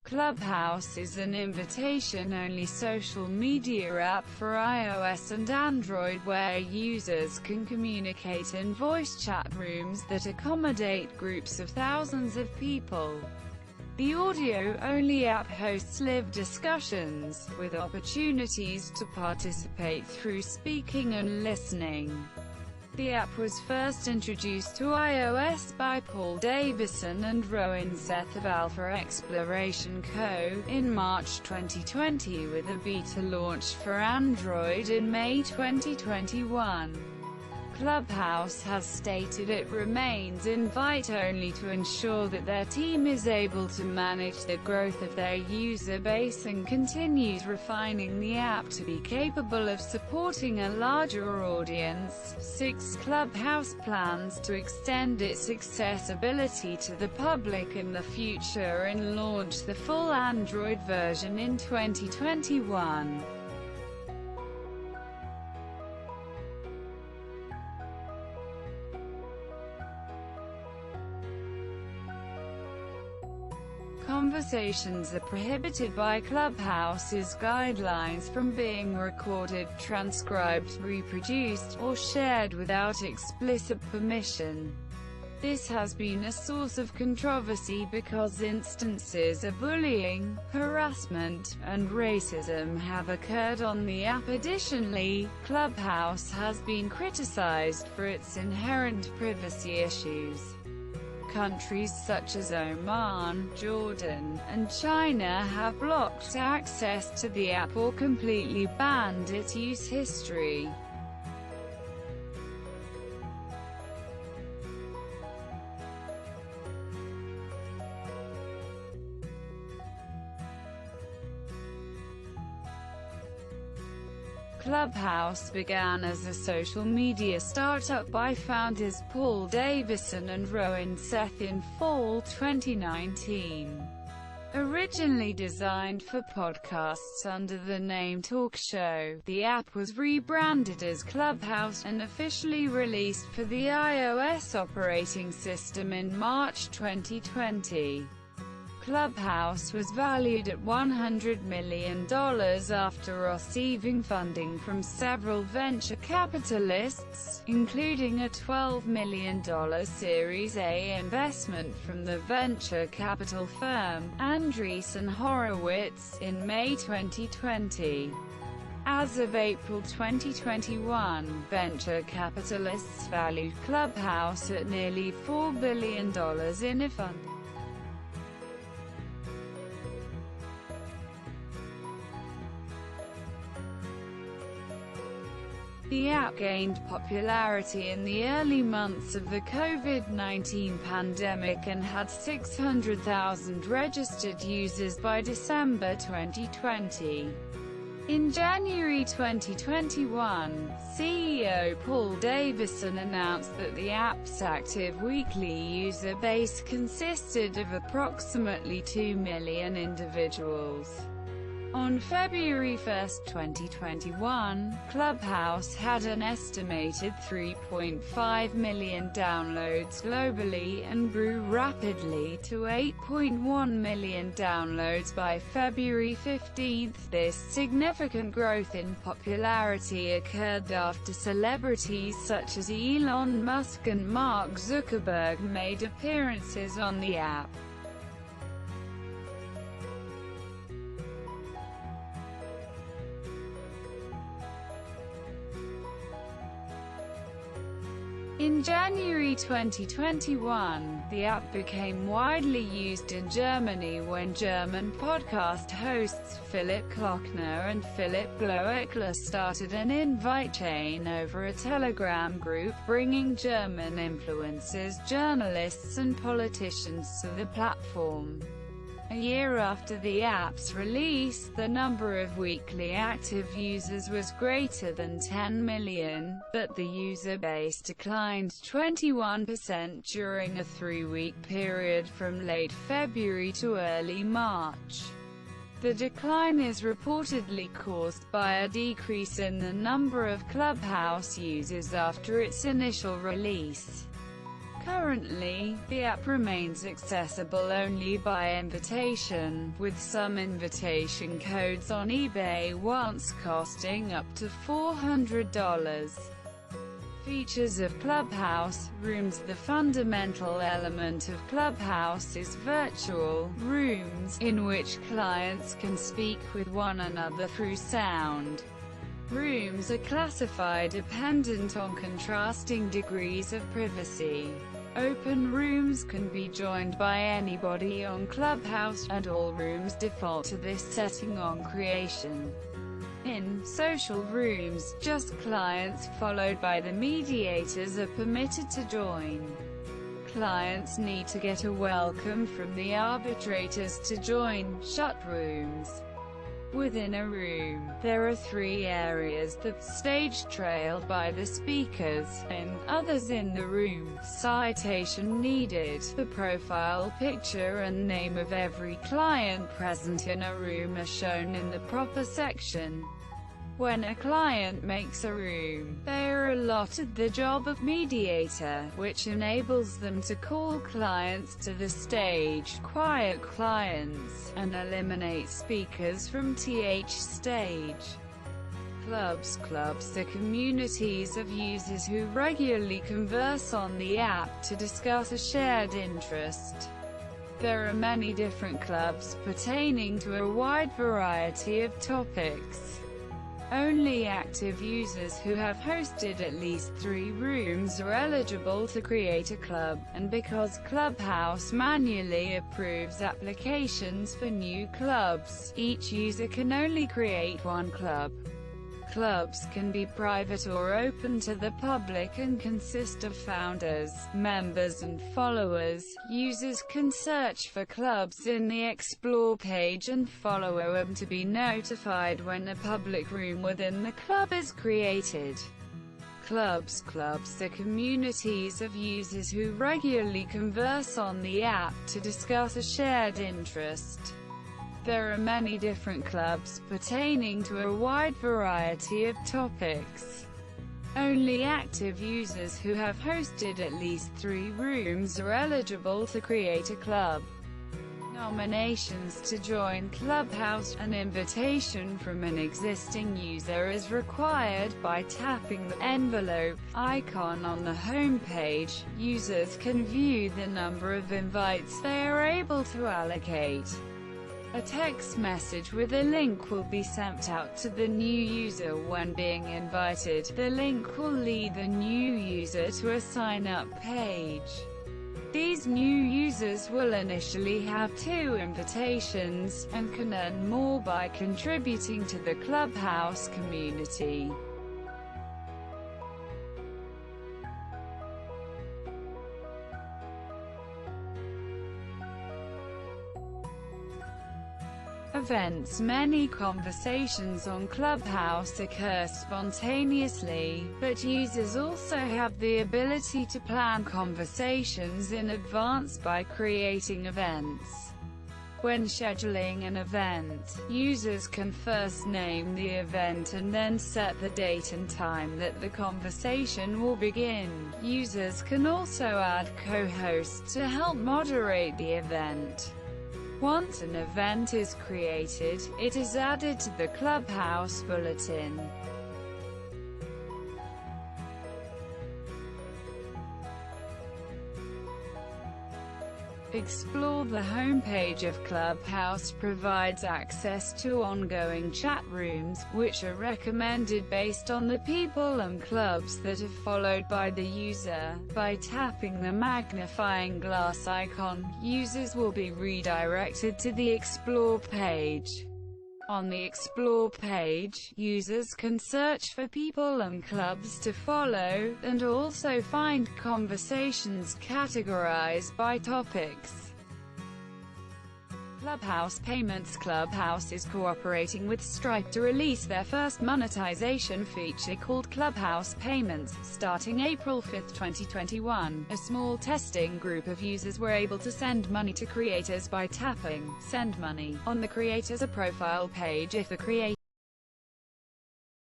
Clubhouse is an invitation-only social media app for iOS and Android where users can communicate in voice chat rooms that accommodate groups of thousands of people. The audio-only app hosts live discussions, with opportunities to participate through speaking and listening. The app was first introduced to iOS by Paul Davison and Rowan Seth of Alpha Exploration Co. in March 2020, with a beta launch for Android in May 2021. Clubhouse has stated it remains invite-only to ensure that their team is able to manage the growth of their user base and continues refining the app to be capable of supporting a larger audience. 6. Clubhouse plans to extend its accessibility to the public in the future and launch the full Android version in 2021. Conversations are prohibited by Clubhouse's guidelines from being recorded, transcribed, reproduced, or shared without explicit permission. This has been a source of controversy because instances of bullying, harassment, and racism have occurred on the app. Additionally, Clubhouse has been criticized for its inherent privacy issues. Countries such as Oman, Jordan, and China have blocked access to the app or completely banned its use history. Clubhouse began as a social media startup by founders Paul Davison and Rowan Seth in fall 2019. Originally designed for podcasts under the name Talk Show, the app was rebranded as Clubhouse, and officially released for the iOS operating system in March 2020. Clubhouse was valued at $100 million after receiving funding from several venture capitalists, including a $12 million Series A investment from the venture capital firm Andreessen Horowitz in May 2020. As of April 2021, venture capitalists valued Clubhouse at nearly $4 billion in a fund. The app gained popularity in the early months of the COVID-19 pandemic and had 600,000 registered users by December 2020. In January 2021, CEO Paul Davison announced that the app's active weekly user base consisted of approximately 2 million individuals. On February 1, 2021, Clubhouse had an estimated 3.5 million downloads globally and grew rapidly to 8.1 million downloads by February 15. This significant growth in popularity occurred after celebrities such as Elon Musk and Mark Zuckerberg made appearances on the app. In January 2021, the app became widely used in Germany when German podcast hosts Philipp Klockner and Philipp Gloeckler started an invite chain over a Telegram group, bringing German influencers, journalists and politicians to the platform. A year after the app's release, the number of weekly active users was greater than 10 million, but the user base declined 21% during a 3-week period from late February to early March. The decline is reportedly caused by a decrease in the number of Clubhouse users after its initial release. Currently, the app remains accessible only by invitation, with some invitation codes on eBay once costing up to $400. Features of Clubhouse Rooms. The fundamental element of Clubhouse is virtual rooms, in which clients can speak with one another through sound. Rooms are classified dependent on contrasting degrees of privacy. Open rooms can be joined by anybody on Clubhouse, and all rooms default to this setting on creation. In social rooms, just clients followed by the mediators are permitted to join. Clients need to get a welcome from the arbitrators to join shut rooms. Within a room, there are 3 areas: the stage trailed by the speakers, and others in the room, citation needed, the profile picture and name of every client present in a room are shown in the proper section. When a client makes a room, they are allotted the job of mediator, which enables them to call clients to the stage, quiet clients, and eliminate speakers from th stage. Clubs are communities of users who regularly converse on the app to discuss a shared interest. There are many different clubs pertaining to a wide variety of topics. Only active users who have hosted at least 3 rooms are eligible to create a club, and because Clubhouse manually approves applications for new clubs, each user can only create 1 club. Clubs can be private or open to the public and consist of founders, members and followers. Users can search for clubs in the Explore page and follow them to be notified when a public room within the club is created. Clubs are communities of users who regularly converse on the app to discuss a shared interest. There are many different clubs pertaining to a wide variety of topics. Only active users who have hosted at least 3 rooms are eligible to create a club. Nominations to join Clubhouse. An invitation from an existing user is required by tapping the envelope icon on the home page. Users can view the number of invites they are able to allocate. A text message with a link will be sent out to the new user when being invited. The link will lead the new user to a sign-up page. These new users will initially have 2 invitations, and can earn more by contributing to the Clubhouse community. Events. Many conversations on Clubhouse occur spontaneously, but users also have the ability to plan conversations in advance by creating events. When scheduling an event, users can first name the event and then set the date and time that the conversation will begin. Users can also add co-hosts to help moderate the event. Once an event is created, it is added to the Clubhouse bulletin. Explore. The homepage of Clubhouse provides access to ongoing chat rooms, which are recommended based on the people and clubs that are followed by the user. By tapping the magnifying glass icon, users will be redirected to the Explore page. On the Explore page, users can search for people and clubs to follow, and also find conversations categorized by topics. Clubhouse Payments. Clubhouse is cooperating with Stripe to release their first monetization feature called Clubhouse Payments. Starting April 5, 2021, a small testing group of users were able to send money to creators by tapping Send Money on the creator's profile page if the creator